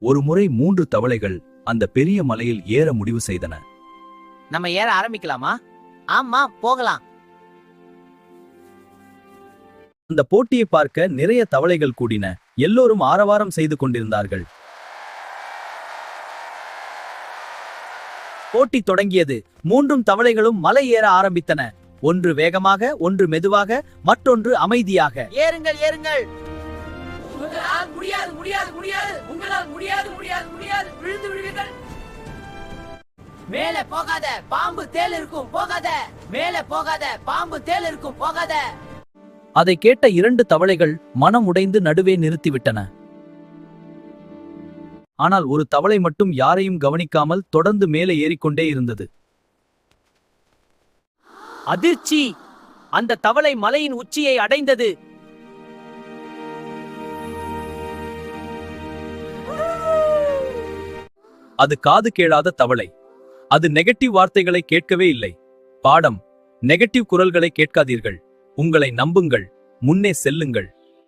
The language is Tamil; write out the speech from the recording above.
ஒரு முறை 3 தவளைகள் அந்த பெரிய மலையில் ஏற முடிவு செய்தன. நம்ம ஏற ஆரம்பிக்கலாமா? ஆமா, போகலாம். அந்த போட்டியை பார்க்க நிறைய தவளைகள் கூடின. எல்லோரும் ஆரவாரம் செய்து கொண்டிருந்தார்கள். போட்டி தொடங்கியது. 3 தவளைகளும் மலை ஏற ஆரம்பித்தன. ஒன்று வேகமாக, ஒன்று மெதுவாக, மற்றொன்று அமைதியாக. ஏறுங்கள், ஏறுங்கள். உங்களால் முடியாது, முடியாது, முடியாது. உங்களால் முடியாது, முடியாது, முடியாது. விழுந்து விடுவீர்கள். மேலே போகாத, பாம்பு தேள் இருக்கும், போகாத. மேலே போகாத, பாம்பு தேள் இருக்கும், போகாத. அதை கேட்ட 2 தவளைகள் மனம் உடைந்து நடுவே நிறுத்திவிட்டன. ஆனால் ஒரு தவளை மட்டும் யாரையும் கவனிக்காமல் தொடர்ந்து மேலே ஏறிக்கொண்டே இருந்தது. அதிர்ச்சி! அந்த தவளை மலையின் உச்சியை அடைந்தது. அது காது கேளாத தவளை. அது நெகட்டிவ் வார்த்தைகளை கேட்கவே இல்லை. பாடம்: நெகட்டிவ் குரல்களை கேட்காதீர்கள். உங்களை நம்புங்கள். முன்னே செல்லுங்கள்.